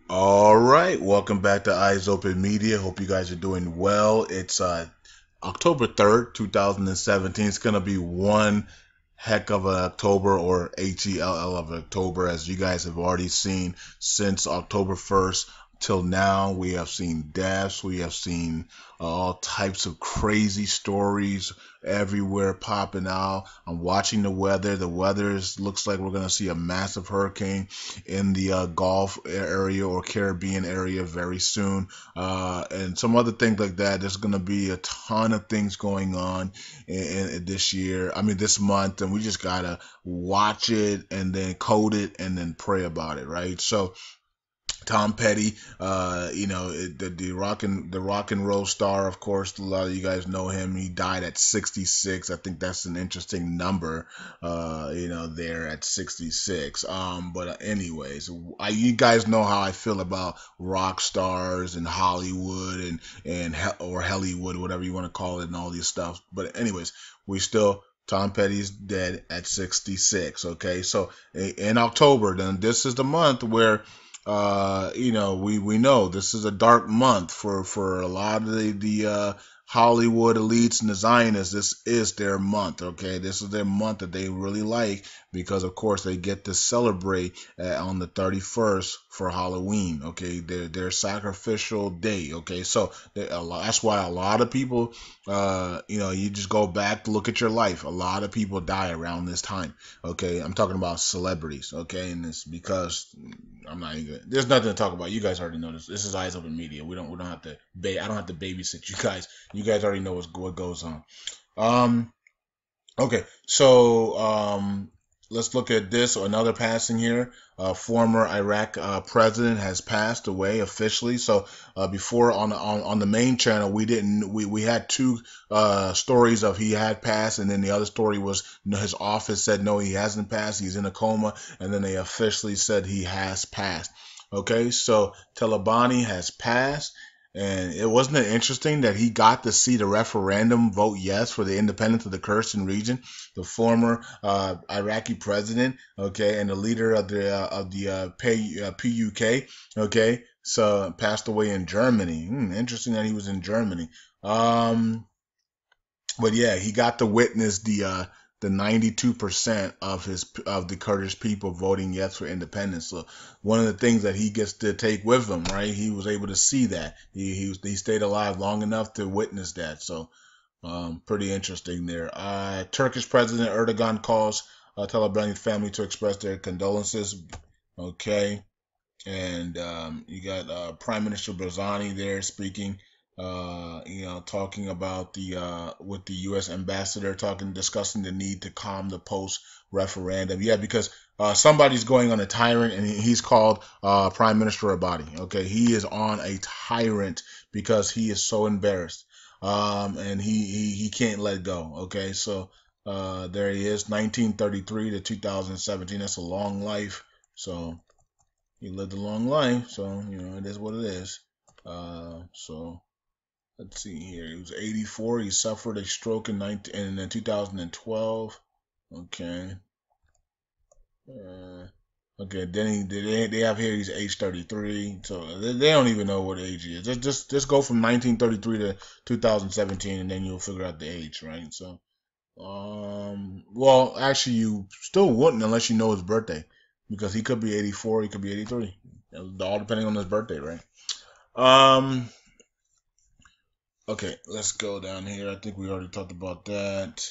All right, welcome back to Eyes Open Media. Hope you guys are doing well. It's October 3rd, 2017. It's gonna be one heck of an October, or HELL of October, as you guys have already seen since October 1st till now. We have seen deaths, we have seen all types of crazy stories everywhere popping out. I'm watching the weather. The weather looks like we're gonna see a massive hurricane in the Gulf area or Caribbean area very soon, and some other things like that. There's going to be a ton of things going on in this year. I mean, this month, and we just gotta watch it and then code it and then pray about it, right? So Tom Petty, the rock and roll star, of course. A lot of you guys know him. He died at 66. I think that's an interesting number, there at 66. But anyways, you guys know how I feel about rock stars and Hollywood or Hollywood, whatever you want to call it, and all these stuff. But anyways, we still. Tom Petty's dead at 66. Okay, so in October, then this is the month where we know this is a dark month for a lot of the Hollywood elites and the Zionists. This is their month, okay? This is their month that they really like because, of course, they get to celebrate on the 31st for Halloween, okay? Their sacrificial day, okay? So that's why a lot of people, you just go back, look at your life. A lot of people die around this time, okay? I'm talking about celebrities, okay? And it's because I'm not even. There's nothing to talk about. You guys already know this. This is Eyes Open Media. We don't have to. I don't have to babysit you guys. You guys already know what goes on. Um. Okay. So let's look at this. Another passing here. Former Iraq president has passed away officially. So before on the main channel, we had two stories of he had passed, and then the other story was his office said no, he hasn't passed. He's in a coma, and then they officially said he has passed. Okay, so Talabani has passed. And it wasn't it interesting that he got to see the referendum vote yes for the independence of the Kurdistan region, the former Iraqi president, okay, and the leader of the PUK, okay, so passed away in Germany. Interesting that he was in Germany. Um, but yeah, he got to witness the 92% of the Kurdish people voting yes for independence. So one of the things that he gets to take with him, right? He was able to see that. He stayed alive long enough to witness that. So pretty interesting there. Turkish President Erdogan calls Talabani family to express their condolences. Okay, and you got Prime Minister Barzani there speaking, talking about the with the U.S. ambassador, discussing the need to calm the post referendum. Yeah, because somebody's going on a tyrant, and he's called Prime Minister Abadi. Okay, he is on a tyrant because he is so embarrassed, and he can't let go. Okay, so there he is, 1933 to 2017. That's a long life. So he lived a long life, so it is what it is. So let's see here. He was 84. He suffered a stroke in 2012. Okay. Uh, okay. Then they have here he's age 33. So they don't even know what age he is. Just go from 1933 to 2017, and then you'll figure out the age, right? So well, actually, you still wouldn't unless you know his birthday, because he could be 84, he could be 83, all depending on his birthday, right? Um, okay, let's go down here. I think we already talked about that.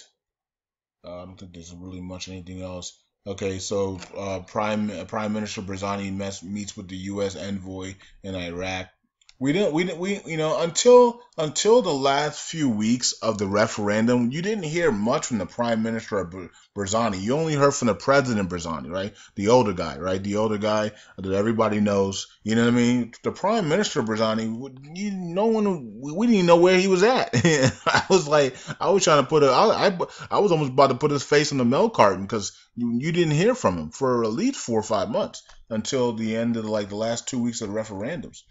I don't think there's really much anything else. Okay, so Prime Minister Barzani meets with the U.S. envoy in Iraq. We until the last few weeks of the referendum, you didn't hear much from the Prime Minister of Barzani. You only heard from the President Barzani, right? The older guy, right? The older guy that everybody knows. You know what I mean? The Prime Minister Barzani, no one, we didn't even know where he was at. I was trying to I was almost about to put his face in the milk carton because you didn't hear from him for at least 4 or 5 months until the end of the last 2 weeks of the referendums.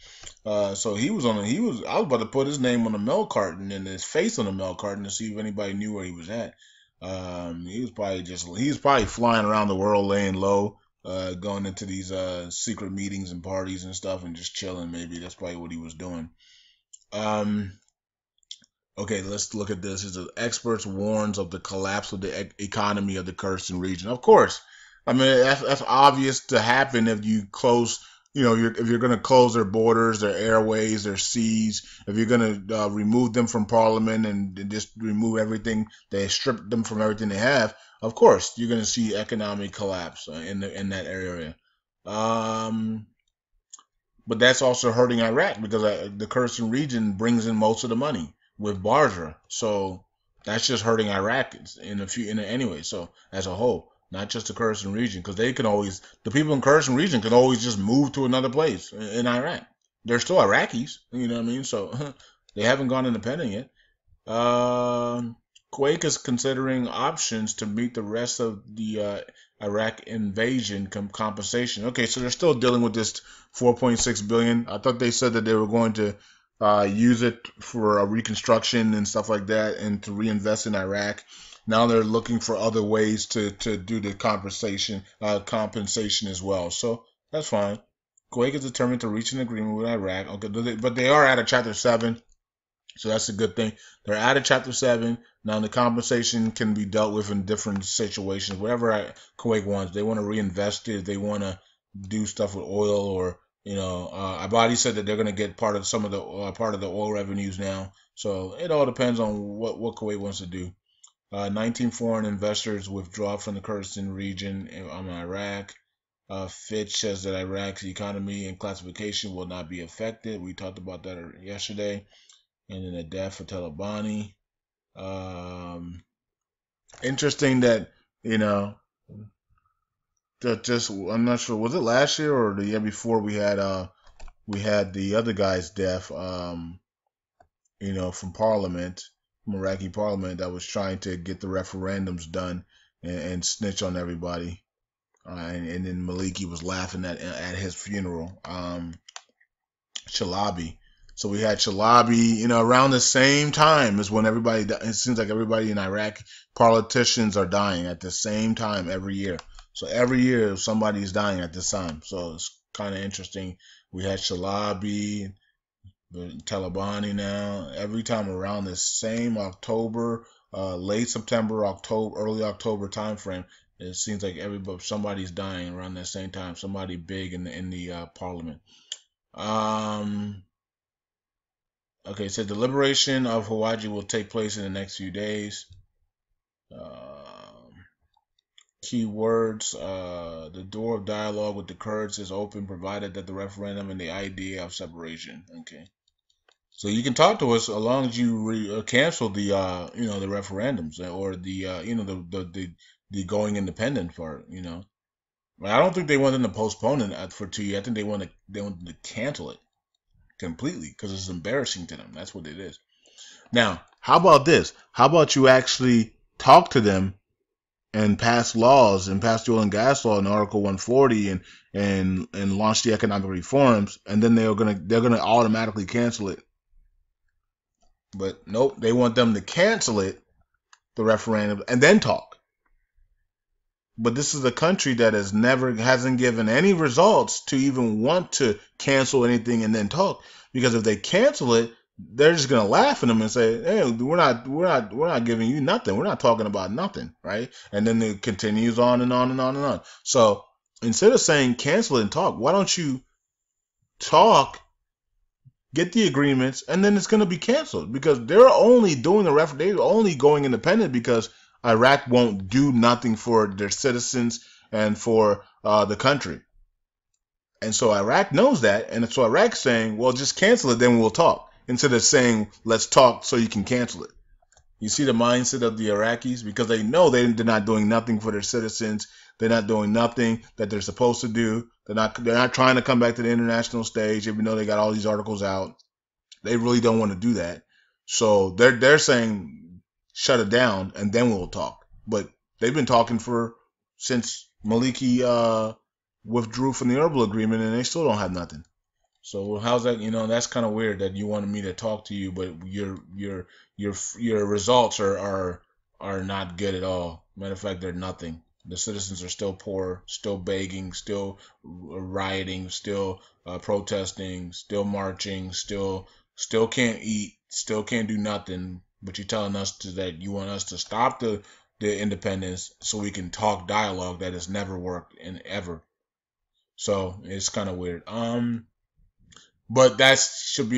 So I was about to put his name on the milk carton and his face on the milk carton to see if anybody knew where he was at. He was probably flying around the world laying low. going into these secret meetings and parties and stuff and just chilling. Maybe that's probably what he was doing. Um, Okay, let's look at this. Is experts warns of the collapse of the economy of the Kurdistan region. Of course, I mean that's obvious to happen if you close. If you're going to close their borders, their airways, their seas, if you're going to remove them from parliament and just remove everything, they strip them from everything they have. Of course, you're going to see economic collapse in that area. Um, but that's also hurting Iraq because the Kurdistan region brings in most of the money with Barja. So that's just hurting Iraq anyway. So as a whole, not just the Kurdistan region, because the people in Kurdistan region can always just move to another place in Iraq. They're still Iraqis, you know what I mean? So they haven't gone independent yet. Um, Quake is considering options to meet the rest of the Iraq invasion compensation. Okay, so they're still dealing with this 4.6 billion. I thought they said that they were going to use it for a reconstruction and stuff like that, and to reinvest in Iraq. Now they're looking for other ways to do the compensation as well. So that's fine. Kuwait is determined to reach an agreement with Iraq. Okay, but they are out of Chapter 7. So that's a good thing. They're out of Chapter 7. Now the compensation can be dealt with in different situations. Whatever Kuwait wants. They want to reinvest it. They want to do stuff with oil, or Abadi said that they're going to get part of the oil revenues now. So it all depends on what Kuwait wants to do. 19 foreign investors withdraw from the Kurdistan region in Iraq. Fitch says that Iraq's economy and classification will not be affected. We talked about that yesterday. And then the death of Talabani. Interesting that, you know, just I'm not sure, was it last year or the year before we had the other guy's death, from Parliament, from Iraqi Parliament, that was trying to get the referendums done and snitch on everybody. And then Maliki was laughing at his funeral. Chalabi. So we had Chalabi, around the same time as when it seems like everybody in Iraq, politicians are dying at the same time every year. So every year somebody's dying at this time. So it's kind of interesting. We had Chalabi, the Talabani now, every time around the same October, late September, October, early October time frame. It seems like somebody's dying around that same time. Somebody big in the parliament. Okay, so the liberation of Hawaii will take place in the next few days. Key words, the door of dialogue with the Kurds is open, provided that the referendum and the idea of separation. Okay. So you can talk to us as long as you cancel the the referendums, or the going independent part. But I don't think they want them to postpone it for 2 years. I think they want to cancel it completely because it's embarrassing to them. That's what it is. Now, how about this? How about you actually talk to them and pass laws and pass the oil and gas law in Article 140 and launch the economic reforms, and then they're gonna automatically cancel it. But nope, they want them to cancel it, the referendum, and then talk. But this is a country that hasn't given any results to even want to cancel anything and then talk. Because if they cancel it, they're just gonna laugh at them and say, "Hey, we're not giving you nothing. We're not talking about nothing, right?" And then it continues on and on and on and on. So instead of saying cancel it and talk, why don't you talk, get the agreements, and then it's gonna be canceled? Because they're only they're only going independent because Iraq won't do nothing for their citizens and for the country. And so Iraq knows that. And so Iraq's saying, well, just cancel it, then we'll talk. Instead of saying, let's talk so you can cancel it. You see the mindset of the Iraqis? Because they know they're not doing nothing for their citizens. They're not doing nothing that they're supposed to do. They're not trying to come back to the international stage, even though they got all these articles out. They really don't want to do that. So they're saying, shut it down, and then we'll talk. But they've been talking since Maliki withdrew from the herbal agreement, and they still don't have nothing. So how's that? That's kind of weird that you wanted me to talk to you, but your results are not good at all. Matter of fact, they're nothing. The citizens are still poor, still begging, still rioting, still protesting, still marching, still can't eat, still can't do nothing. But you're telling us that you want us to stop the independence so we can talk dialogue that has never worked in ever. So it's kind of weird. But that shouldn't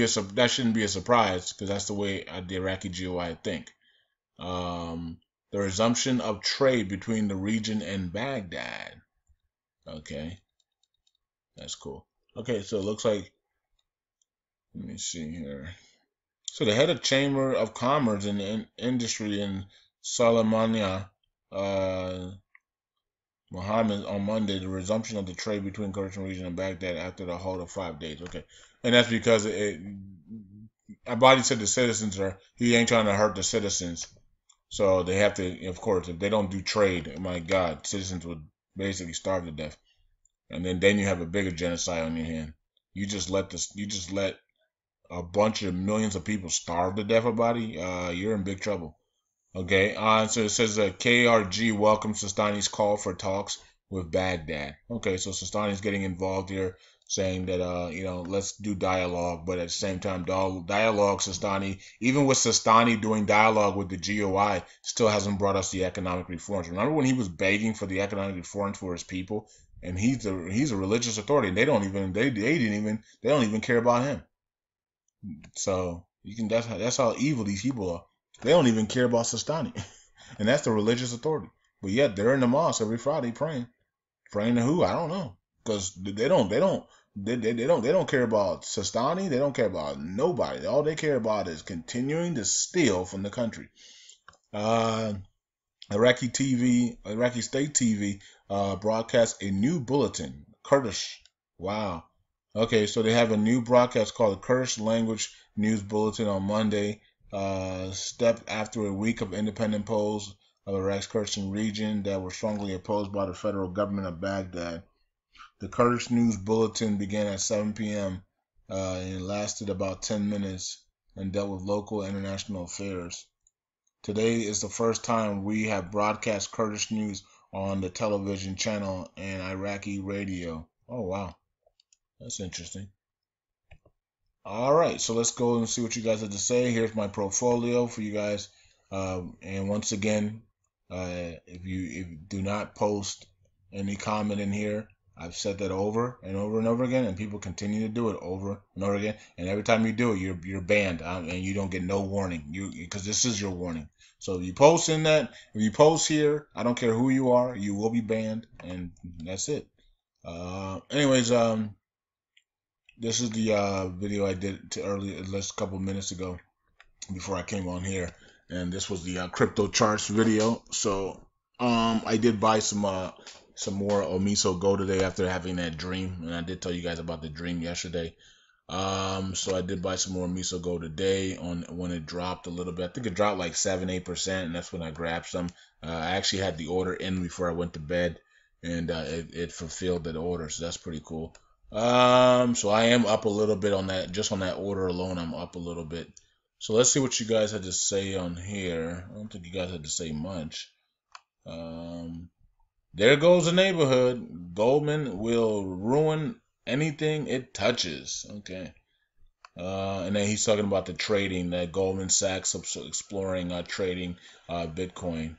be a surprise because that's the way the Iraqi GOI think. The resumption of trade between the region and Baghdad. Okay, that's cool. Okay, so it looks like, let me see here. So the head of Chamber of Commerce and Industry in Salamania, uh, Mohammed, on Monday, the resumption of the trade between Kurdish region and Baghdad after the halt of 5 days. Okay, and that's because Abadi said the citizens he ain't trying to hurt the citizens. So they have to, of course, if they don't do trade, my God, citizens would basically starve to death. And then you have a bigger genocide on your hand. You just let a bunch of millions of people starve to death, Abadi. You're in big trouble. Okay, so it says KRG welcomes Sistani's call for talks with Baghdad. Okay, so Sistani's getting involved here, saying that let's do dialogue, but at the same time, dialogue, Sistani, even with Sistani doing dialogue with the GOI, still hasn't brought us the economic reforms. Remember when he was begging for the economic reforms for his people, and he's a religious authority, and they don't even care about him. So you can that's how evil these people are. They don't even care about Sistani, and that's the religious authority. But yet they're in the mosque every Friday praying. Praying to who? I don't know, because they don't care about Sistani. They don't care about nobody. All they care about is continuing to steal from the country. Uh, Iraqi state TV broadcasts a new bulletin. Kurdish. Wow. Okay, so they have a new broadcast called the Kurdish Language News Bulletin on Monday, step after a week of independent polls of Iraq's Kurdish region that were strongly opposed by the federal government of Baghdad. The Kurdish News Bulletin began at 7 p.m. And lasted about 10 minutes and dealt with local and international affairs. Today is the first time we have broadcast Kurdish news on the television channel and Iraqi radio. Oh, wow. That's interesting. All right, so let's go and see what you guys have to say. Here's my portfolio for you guys. And once again, if you do not post any comment in here, I've said that over and over and over again, and people continue to do it over and over again. And every time you do it, you're banned, and you don't get no warning. Because this is your warning. So if you post here, I don't care who you are, you will be banned, and that's it. Anyways, this is the video I did earlier, just a couple minutes ago, before I came on here, and this was the crypto charts video. So I did buy some more Omiso Go today after having that dream, and I did tell you guys about the dream yesterday. So I did buy some more Miso Go today when it dropped a little bit. I think it dropped like 7-8%, and that's when I grabbed some. I actually had the order in before I went to bed, and it fulfilled that order, so that's pretty cool. So I am up a little bit on that. Just on that order alone, I'm up a little bit. So let's see what you guys had to say on here. I don't think you guys had to say much. There goes the neighborhood. Goldman will ruin anything it touches. Okay. And then he's talking about the trading, that Goldman Sachs exploring trading Bitcoin.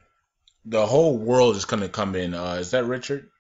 The whole world is going to come in. Is that Richard?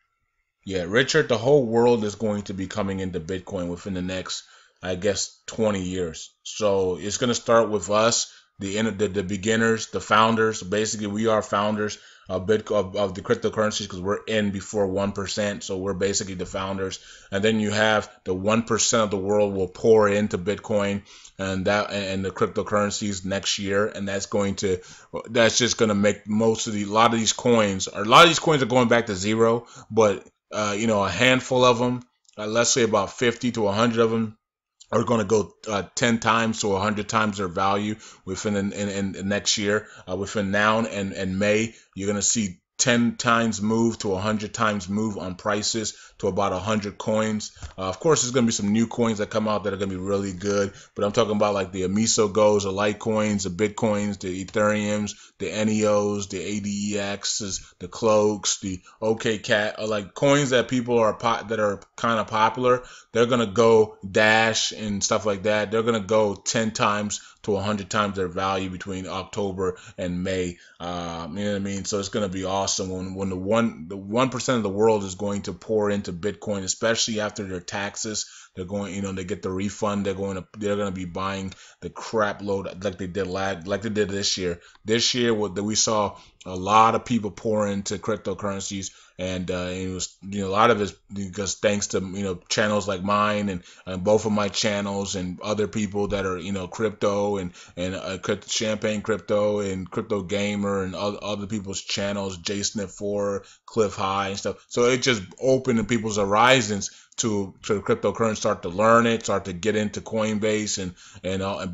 Yeah, Richard, the whole world is going to be coming into Bitcoin within the next, I guess, 20 years. So it's going to start with us, the beginners, the founders. Basically, we are founders of the cryptocurrencies because we're in before 1%. So we're basically the founders. And then you have the 1% of the world will pour into Bitcoin and the cryptocurrencies next year, and that's just going to make a lot of these coins are going back to zero, but a handful of them, let's say about 50 to 100 of them, are going to go 10 times to 100 times their value within in next year. Within now and May, you're going to see 10 times move to 100 times move on prices to about 100 coins. Of course, there's going to be some new coins that come out that are going to be really good, but I'm talking about like the Amisogos, the Litecoins, the Bitcoins, the Ethereums, the NEOs, the ADEXs, the Cloaks, the OKCat, like coins that people are that are kind of popular. They're going to go Dash and stuff like that. They're going to go 10 times to 100 times their value between October and May. You know what I mean? So it's going to be awesome when the 1% of the world is going to pour into Bitcoin, especially after their taxes. They're going, they get the refund. They're going to be buying the crap load like they did this year. This year, we saw a lot of people pour into cryptocurrencies, and it was a lot of it because thanks to channels like mine and both of my channels and other people that are crypto and Champagne Crypto and Crypto Gamer and other people's channels, JSnip4, Cliff High and stuff. So it just opened people's horizons to cryptocurrency, start to learn it, start to get into Coinbase and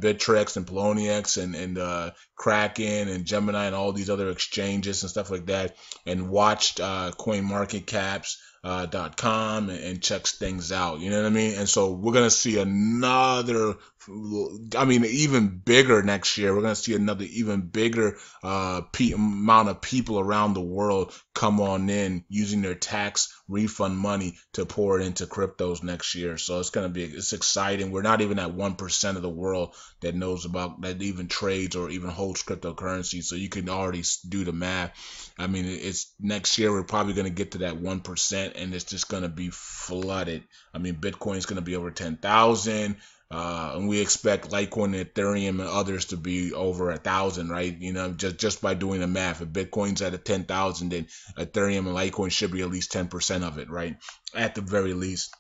Bittrex and Poloniex and Kraken and Gemini and all these other exchanges and stuff like that, and watched CoinMarketCaps.com and checks things out. You know what I mean? And so we're gonna see another, even bigger next year. We're gonna see another even bigger amount of people around the world come on in using their tax refund money to pour it into cryptos next year. So it's exciting. We're not even at 1% of the world that knows about, that even trades or even holds cryptocurrency. So you can already do the math. It's next year we're probably going to get to that 1%, and it's just going to be flooded. Bitcoin is going to be over 10,000. And we expect Litecoin, Ethereum, and others to be over 1,000, right? Just by doing the math. If Bitcoin's at 10,000, then Ethereum and Litecoin should be at least 10% of it, right? At the very least.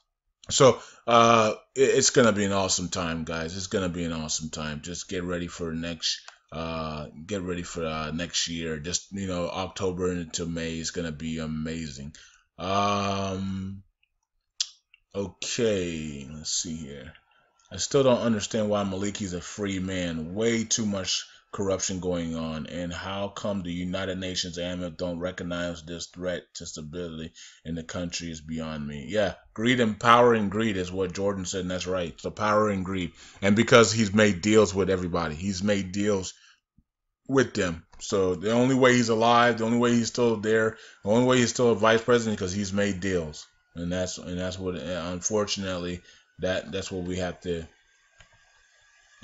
So it's gonna be an awesome time, guys. It's gonna be an awesome time. Just get ready for next year. Just October into May is gonna be amazing. Okay, let's see here. I still don't understand why Maliki's a free man. Way too much corruption going on. And how come the United Nations and don't recognize this threat to stability in the country is beyond me. Yeah, greed and power and greed is what Jordan said, and that's right. So power and greed. And because he's made deals with everybody. He's made deals with them. So the only way he's alive, the only way he's still there, the only way he's still a vice president because he's made deals. And that's what, unfortunately, that's what we have to.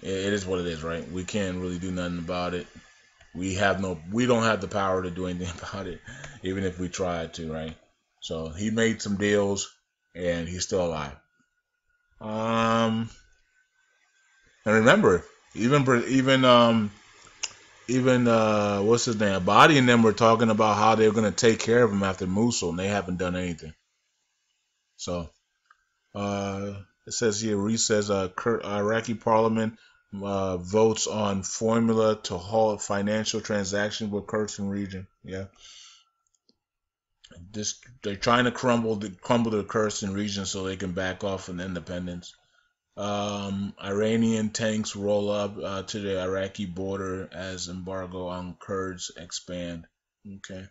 It is what it is, right? We can't really do nothing about it. We don't have the power to do anything about it, even if we tried to, right? So he made some deals, and he's still alive. And remember, even what's his name? Abadi and them were talking about how they were going to take care of him after Mosul, and they haven't done anything. So. It says here, Reese says Iraqi parliament votes on formula to halt financial transactions with Kurdistan region. Yeah, they're trying to crumble the Kurdistan region so they can back off an independence. Iranian tanks roll up to the Iraqi border as embargo on Kurds expand. Okay.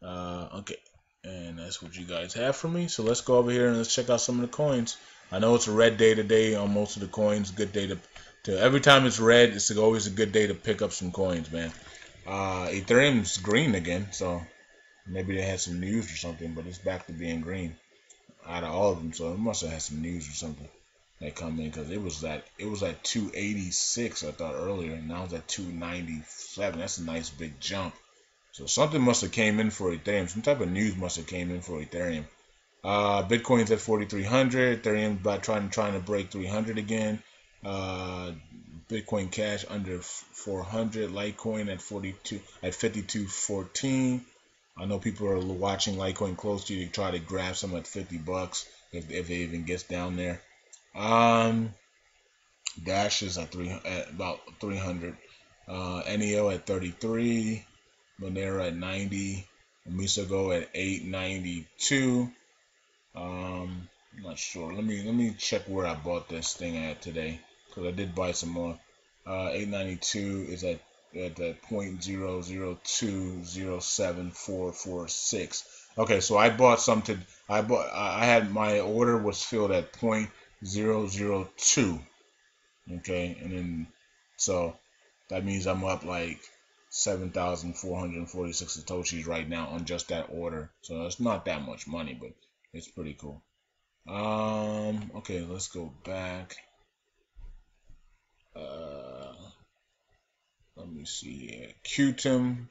Okay. And that's what you guys have for me. So let's go over here and let's check out some of the coins. I know it's a red day today on most of the coins. Good day to every time it's red, it's always a good day to pick up some coins, man. Ethereum's green again, so maybe they had some news or something, but it's back to being green out of all of them. So it must have had some news or something that come in because it was at 286 I thought earlier, and now it's at 297. That's a nice big jump. So something must have came in for Ethereum. Some type of news must have came in for Ethereum. Bitcoin's at 4,300. Ethereum about trying to break 300 again. Bitcoin Cash under 400. Litecoin at 52.14. I know people are watching Litecoin closely to try to grab some at $50 if it even gets down there. Dash is at about 300. NEO at 33. Monero at 90, Misogo at 892. I'm not sure. Let me check where I bought this thing at today because I did buy some more. 892 is at at that 0.002074446. Okay, so I bought something. I had my order was filled at 0.002. Okay, and then so that means I'm up like 7,446 satoshis right now on just that order. So it's not that much money, but it's pretty cool. Okay, let's go back. Let me see here. Qtum.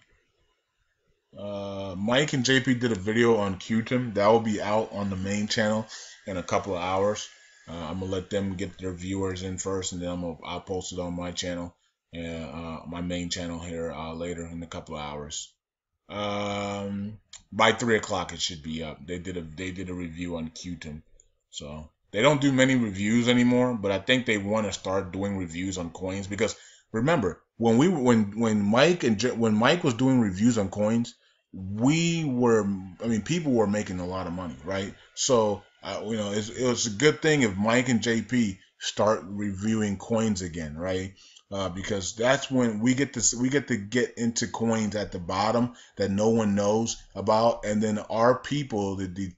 Mike and JP did a video on Qtum that will be out on the main channel in a couple of hours. I'm gonna let them get their viewers in first, and then I'll post it on my channel, my main channel here later in a couple of hours. By 3 o'clock it should be up. They did a review on Qtum, so they don't do many reviews anymore. But I think they want to start doing reviews on coins because remember when Mike was doing reviews on coins, people were making a lot of money, right? So it was a good thing if Mike and JP start reviewing coins again, right? Because that's when we get to get into coins at the bottom that no one knows about, and then our people, the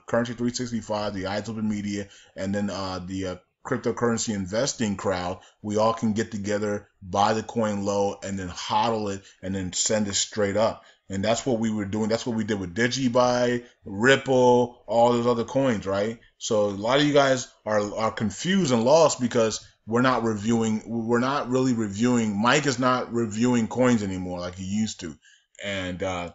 Currency 365, the Eyes Open Media, and then the cryptocurrency investing crowd, we all can get together, buy the coin low, and then hodl it, and then send it straight up. And that's what we were doing. That's what we did with DigiBuy, Ripple, all those other coins, right? So a lot of you guys are confused and lost because we're not really reviewing. Mike is not reviewing coins anymore like he used to. And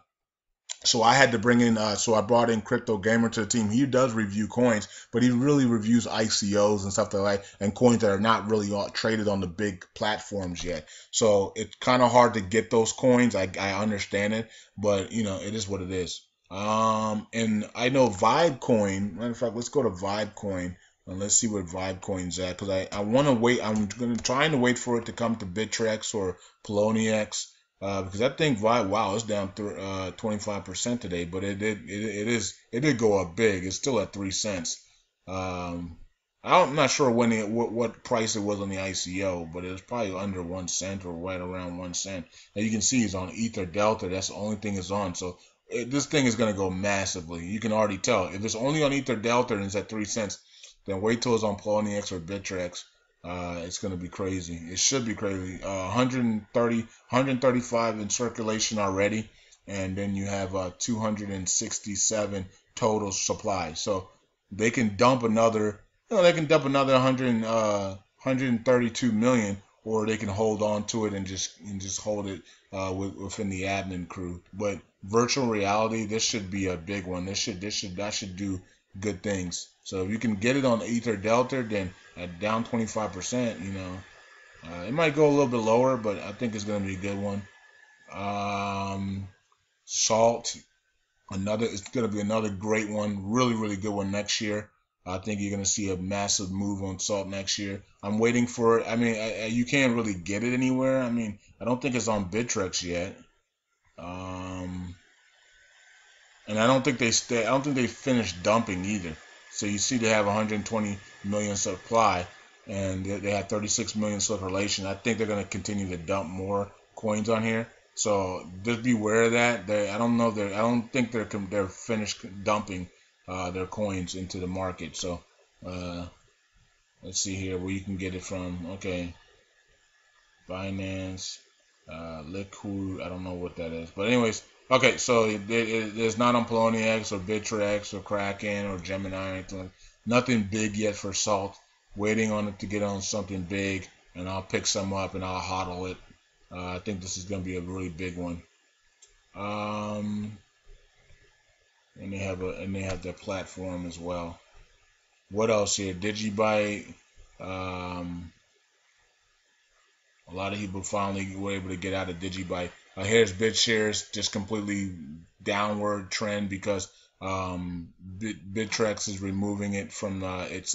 so I had to bring in, so I brought in Crypto Gamer to the team. He does review coins, but he really reviews ICOs and stuff like that, and coins that are not really traded on the big platforms yet. So it's kind of hard to get those coins. I understand it, but it is what it is. And I know Vibecoin. Matter of fact, let's go to Vibecoin and let's see what Vibecoin's at, because I want to wait. Trying to wait for it to come to Bittrex or Poloniex. Because I think wow, it's down 25% today, but it did go up big. It's still at 3 cents. I'm not sure what price it was on the ICO, but it was probably under 1 cent or right around 1 cent. And you can see it's on Ether Delta. That's the only thing it's on. So this thing is going to go massively. You can already tell. If it's only on Ether Delta and it's at 3 cents, then wait till it's on Poloniex or Bittrex. It's going to be crazy. It should be crazy. 135 in circulation already, and then you have 267 total supply. So they can dump another, 132 million, or they can hold on to it and just hold it within the admin crew. But virtual reality, this should be a big one. That should do good things. So if you can get it on Ether Delta, then at down 25%, it might go a little bit lower, but I think it's going to be a good one. Salt, it's going to be another great one, really, really good one next year. I think you're going to see a massive move on Salt next year. I'm waiting for it. I mean, you can't really get it anywhere. I mean, I don't think it's on Bittrex yet. And I don't think they finished dumping either. So you see they have 120 million supply, and they have 36 million circulation. I think they're going to continue to dump more coins on here. So just beware of that. I don't think they're finished dumping their coins into the market. So let's see here where you can get it from. Okay, Binance, Liquid. I don't know what that is, but anyways. Okay, so it's not on Poloniex or Bittrex or Kraken or Gemini or anything. Nothing big yet for Salt. Waiting on it to get on something big, and I'll pick some up and I'll hodl it. I think this is going to be a really big one. And they have their platform as well. What else here? DigiBuy. A lot of people finally were able to get out of DigiBuy. Here's BitShares, just completely downward trend because Bittrex is removing it from its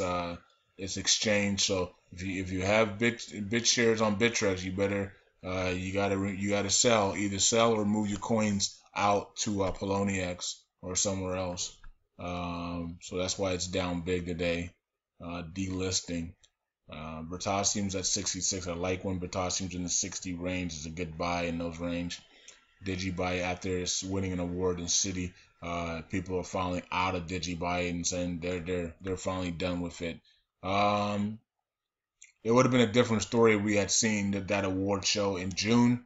exchange. So if you have BitShares on Bittrex, you better you gotta sell, either sell or move your coins out to Poloniex or somewhere else. So that's why it's down big today, delisting. Bertasium's at 66. I like when Bertasium's in the 60 range. Is a good buy in those range. Digibuy after winning an award in City. People are finally out of Digibuy and saying they're finally done with it. Um, it would have been a different story if we had seen that award show in June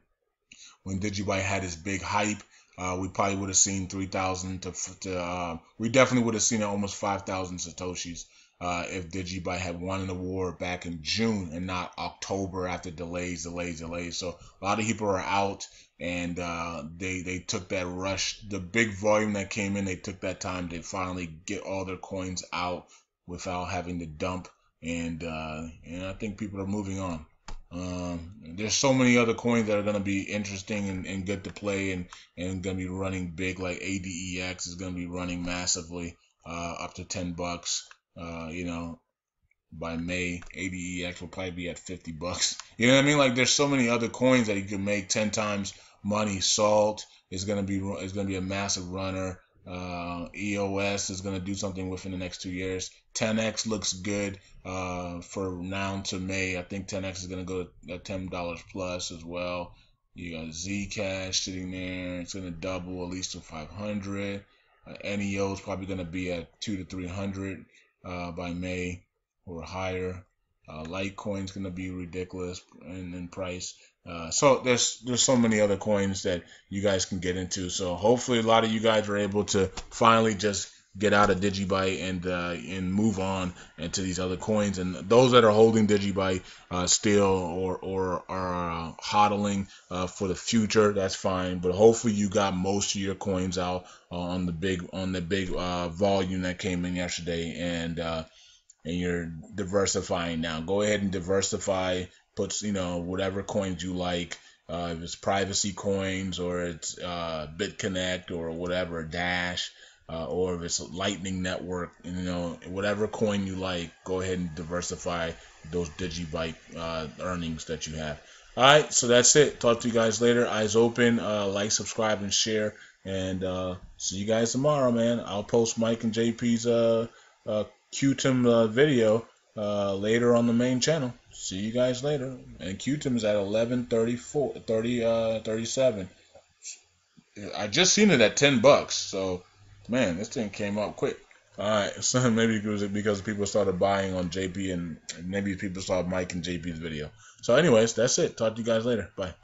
when Digibyte had his big hype. We probably would have seen 3,000 we definitely would have seen almost 5,000 Satoshis if Digibyte had won an award back in June and not October after delays. So a lot of people are out and they took that rush, the big volume that came in, they took that time to finally get all their coins out without having to dump. And I think people are moving on. There's so many other coins that are going to be interesting and good to play and going to be running big, like ADEX is going to be running massively up to $10. By May, ADEX will probably be at $50. You know what I mean? Like there's so many other coins that you can make 10 times money. Salt is going to be a massive runner. EOS is going to do something within the next 2 years. 10x looks good for now to May. I think 10x is going to go at $10 plus as well. You got Zcash sitting there. It's going to double at least to 500. NEO is probably going to be at 2 to 300 by May or higher. Litecoin's going to be ridiculous in price. So there's so many other coins that you guys can get into. So hopefully a lot of you guys are able to finally just get out of Digibyte and move on into these other coins. And those that are holding Digibyte still or are hodling for the future, that's fine. But hopefully you got most of your coins out on the big volume that came in yesterday, and you're diversifying now. Go ahead and diversify. Put whatever coins you like. If it's privacy coins or it's BitConnect or whatever, Dash, or if it's Lightning Network, whatever coin you like, go ahead and diversify those Digibyte earnings that you have. All right, so that's it. Talk to you guys later. Eyes open. Like, subscribe, and share. And see you guys tomorrow, man. I'll post Mike and JP's QTIM video later on the main channel. See you guys later. And QTIM is at 11:37. I just seen it at $10. So, man, this thing came up quick. All right, so maybe it was because people started buying on JP and maybe people saw Mike and JP's video. So, anyways, that's it. Talk to you guys later. Bye.